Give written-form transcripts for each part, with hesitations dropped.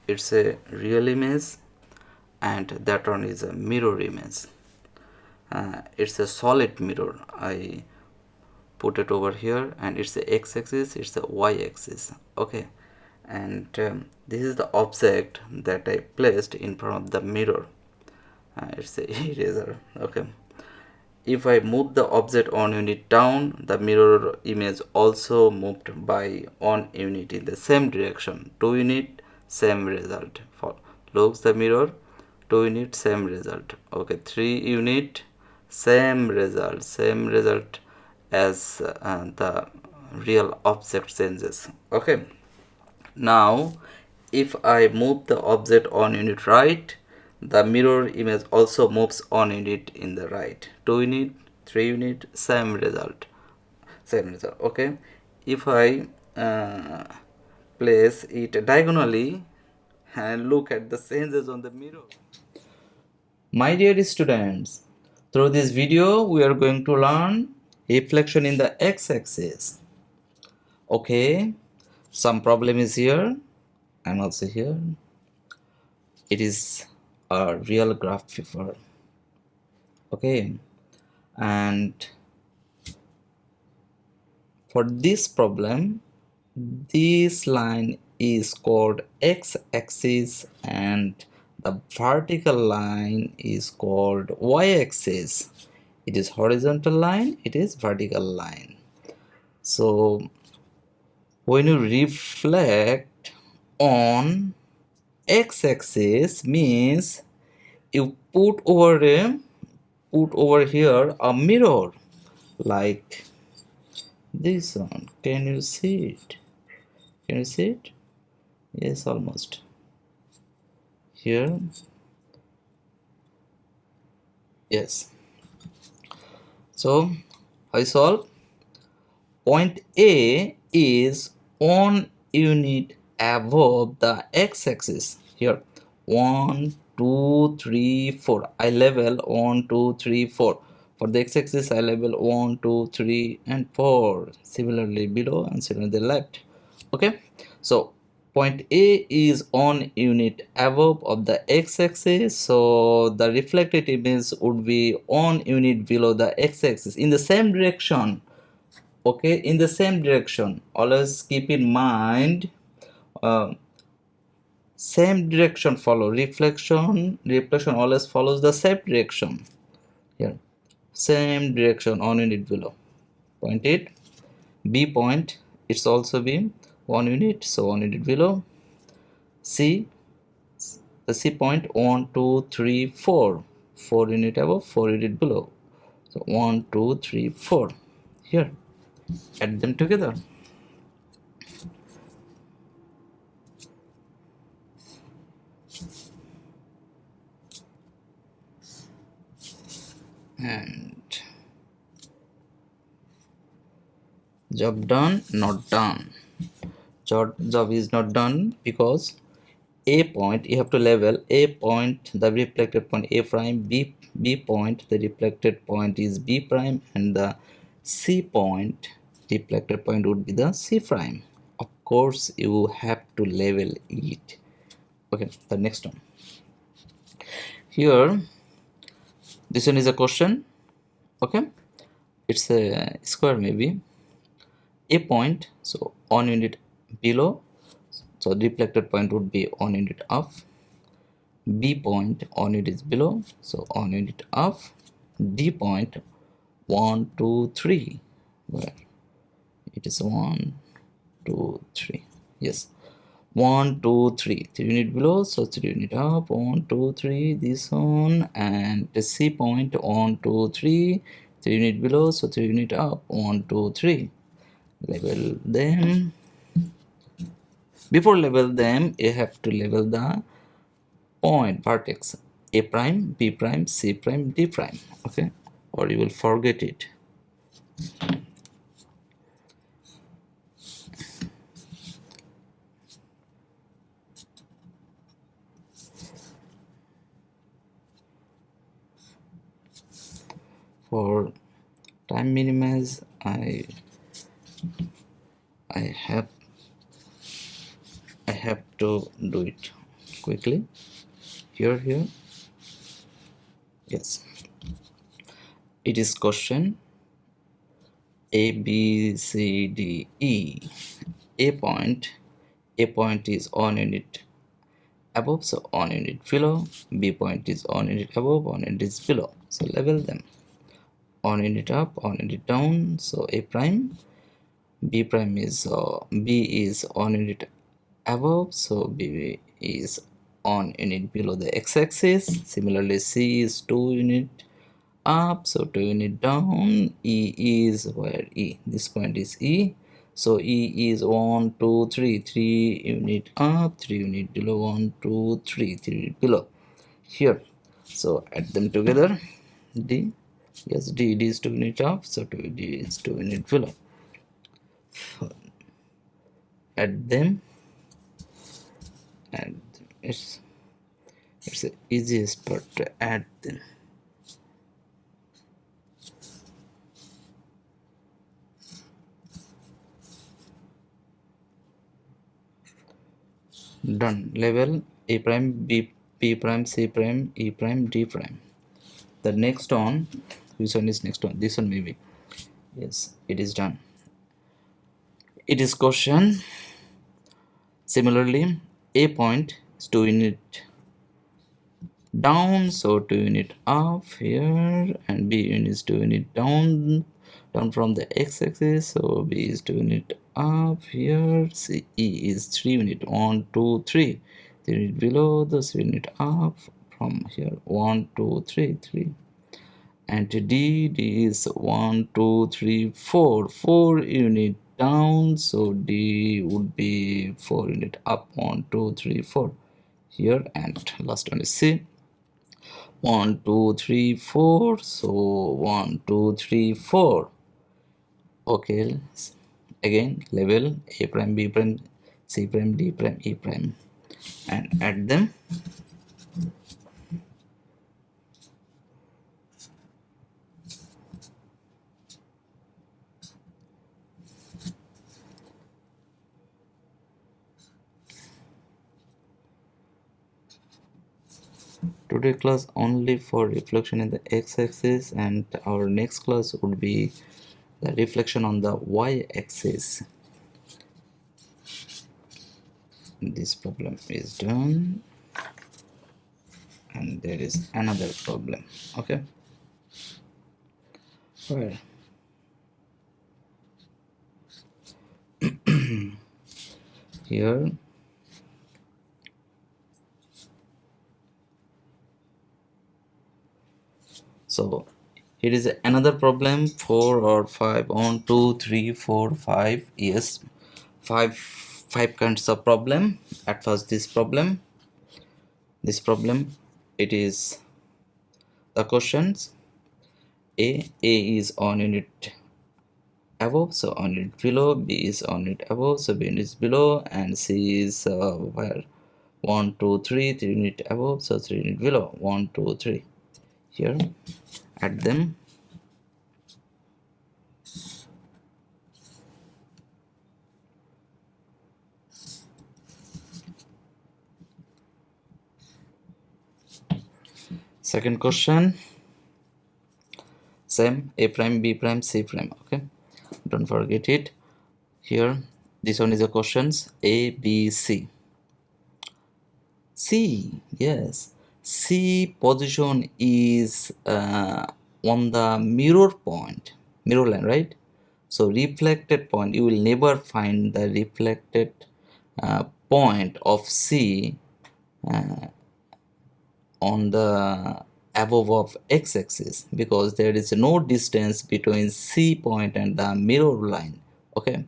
it's a real image, and that one is a mirror image. It's a solid mirror. I put it over here, and it's the x-axis, it's the y-axis. Okay, and this is the object that I placed in front of the mirror. It's a eraser. Okay, if I move the object 1 unit down, the mirror image also moved by 1 unit in the same direction. 2 unit, same result. For looks the mirror, 2 unit, same result. Okay, 3 unit, same result. Same result as the real object changes. Okay. Now, if I move the object 1 unit right, the mirror image also moves 1 unit in the right. 2 unit, 3 unit, same result. Same result. Okay. If I place it diagonally and look at the changes on the mirror. My dear students, through this video we are going to learn reflection in the x-axis. Okay, some problem is here. I'm also here. It is a real graph paper. Okay, and for this problem, this line is called x-axis and the vertical line is called y-axis. It is horizontal line, it is vertical line. So when you reflect on x-axis means you put over here a mirror like this one. Can you see it? Can you see it? Yes, almost. Here. Yes. So I solve. Point A is 1 unit above the x-axis. Here 1, 2, 3, 4. I level 1, 2, 3, 4. For the x-axis I level 1, 2, 3 and 4. Similarly below and similarly left. Okay, so point A is 1 unit above of the x-axis, so the reflected image would be 1 unit below the x-axis in the same direction. Okay, in the same direction. Always keep in mind same direction follow. Reflection always follows the same direction. Here same direction, 1 unit below. Point it. B point, it's also B, 1 unit, so 1 unit below. C, the C point, 1, 2, 3, 4, 4 unit above, 4 unit below. So 1, 2, 3, 4. Here, add them together. And job done, not done. Job is not done because A point, you have to level A point, the reflected point A prime, B point, the reflected point is B prime, and the C point, reflected point would be the C prime. Of course, you have to level it. Okay, the next one. Here, this one is a question. Okay, it's a square maybe. A point, so 1 unit below, so the reflected point would be 1 unit up. B point, 1 unit is below, so 1 unit up. D point, 1, 2, 3, where it is 1, 2, 3. Yes, 1, 2, 3. 3 unit below, so 3 unit up. 1, 2, 3. This one, and the C point, 1, 2, 3. 3 unit below, so 3 unit up. 1, 2, 3. Level them. Before level them, you have to level the point vertex A prime, B prime, C prime, D prime. Okay, or you will forget it. For time minimize, I have to do it quickly. Here. Yes, it is question A, B, C, D, E. A point is 1 unit above, so 1 unit below. B point is 1 unit above, 1 unit is below. So level them. 1 unit up, 1 unit down. So A prime, B prime is B is 1 unit above, so B is 1 unit below the x-axis. Similarly, C is 2 unit up, so 2 unit down. E is where E, this point is E, so E is 1 2 3 3 unit up, 3 unit below, 1 2 3 3 unit below here. So add them together. D, yes, D is 2 unit up, so D is 2 unit below. Add them, and it's the easiest part to add them. Done. Level A prime, B prime, C prime, E prime, D prime. The next one, which one is next one? This one maybe. Yes, it is done. It is question. Similarly, A point is 2 unit down, so 2 unit up here, and B unit is 2 unit down from the x-axis, so B is 2 unit up here. C, E is 3 unit, 1 2 3 3 unit below, the 3 unit up from here, 1 2 3 3, and D is 1 2 3 4 4 unit down, so D would be 4 unit up, 1 2 3 4 here, and last one is C, 1 2 3 4, so 1 2 3 4. Okay, again level A prime, B prime, C prime, D prime, E prime, and add them. Today class only for reflection in the x-axis, and our next class would be the reflection on the y-axis. This problem is done, and there is another problem. Okay, well, here so here is another problem. 4 or 5, 1 2 3 4 5, yes, five kinds of problem. At first, this problem it is the questions. A is 1 unit above, so 1 unit below. B is 1 unit above, so B is below, and C is where 1 2 3 3 unit above, so 3 unit below, 1 2 3 here. Add them. Second question, same, A prime, B prime, C prime. Okay, don't forget it. Here, this one is the questions A, B, C. C, yes, C position is on the mirror line, right? So reflected point, you will never find the reflected point of C on the above of x-axis, because there is no distance between C point and the mirror line. Okay,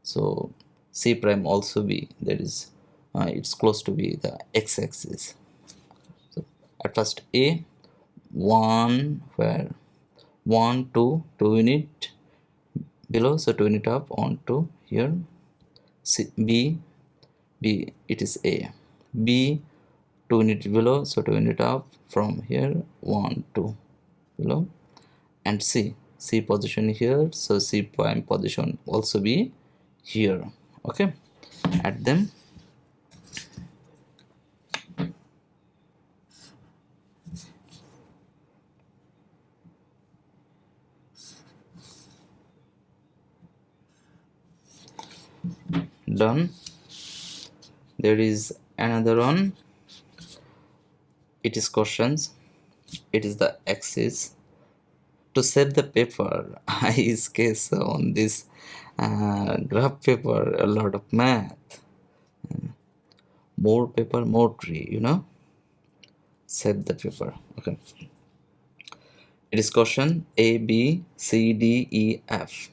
so C prime also be, there is it's close to be the x-axis. So at first A 1, where 1 2 unit below, so 2 unit up, 1 2 here. C, B it is A, B 2 unit below, so 2 unit up from here, 1 2 below, and C position here, so C prime position also be here. Okay, add them. Done. There is another one. It is questions. It is the axis. To save the paper, I sketch on this graph paper a lot of math. More paper, more tree, Save the paper. Okay. It is question A, B, C, D, E, F.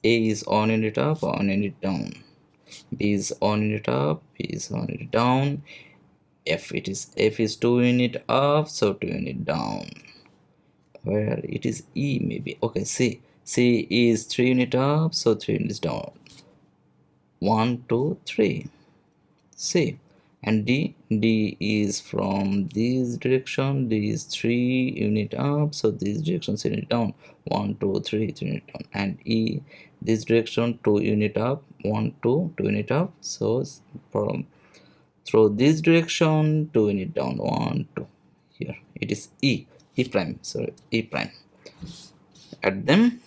A is on unit up, on unit down. B is on unit up, B is on unit down. F is 2 unit up, so 2 unit down. Where it is E maybe. Okay, C is 3 unit up, so 3 units down. 1, 2, 3. C. And D is from this direction. D is 3 unit up, so this direction 3 unit down. 1, 2, 3, 3 unit down. And E, this direction 2 unit up, 1, 2, 2 unit up. So from through this direction 2 unit down, 1, 2. Here it is E prime. Sorry, E prime. Add them.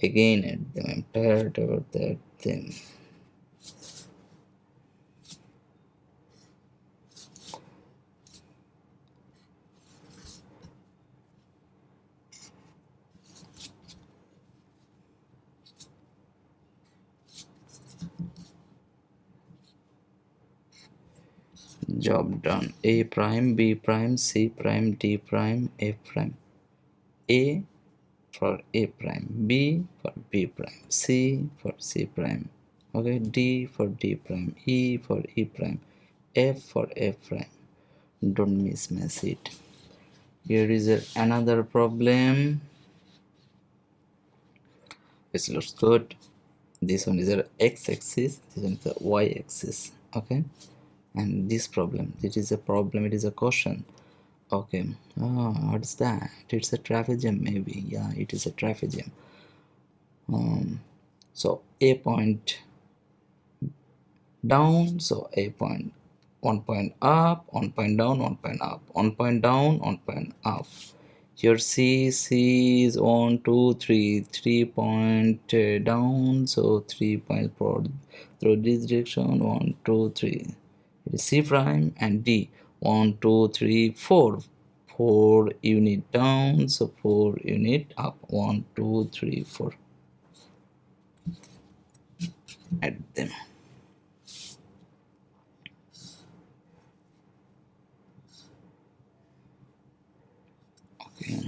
Again add them. I'm tired about that thing. Job done. A prime, B prime, C prime, D prime, F prime. A for A prime, B for B prime, C for C prime. Okay, D for D prime, E for E prime, F for F prime. Don't mismatch it. Here is another problem. This looks good. This one is the x-axis, this one is the y-axis. Okay, and this problem, it is a problem, it is a question. Okay, what's that? It's a trapezium maybe. Yeah, it is a trapezium. So A point down, so A point, 1 point up, 1 point down, 1 point up, 1 point down, 1 point up. Here C is 1, 2, 3, 3 point down, so 3 points through this direction, 1, 2, 3. It is C prime. And D, 1, 2, 3, 4. 4 unit down, so 4 unit up, 1, 2, 3, 4. Add them. Okay.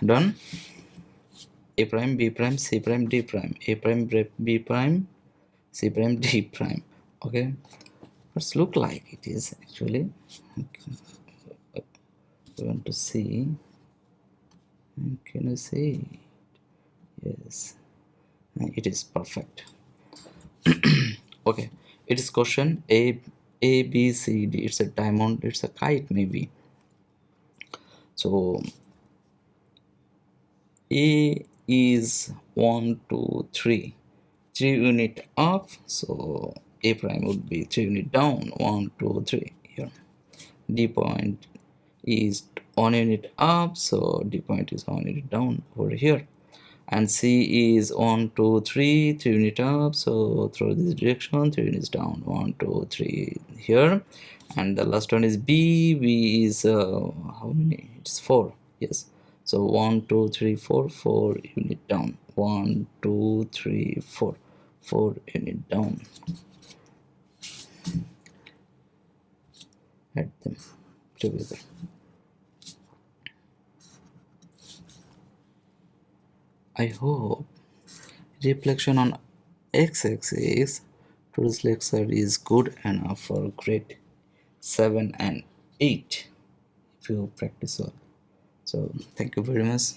Done. A prime, B prime, C prime, D prime. A prime, B prime, C prime, D prime. Okay, let's look like it is actually. Okay. We want to see. Can you see? Yes, it is perfect. Okay, it is question A, B, C, D. It's a diamond. It's a kite maybe. So A is 1, 2, 3. 3 unit up, so A prime would be 3 unit down, 1, 2, 3 here. D point is 1 unit up, so D point is 1 unit down over here. And C is 1, 2, 3, 3 unit up, so through this direction 3 units down, 1, 2, 3 here. And the last one is B is how many? It's 4. Yes, so 1, 2, 3, 4, 4 unit down, 1, 2, 3, 4, 4 unit down. Add them together. I hope reflection on x-axis today's lecture is good enough for grade 7 and 8 if you practice well. So thank you very much.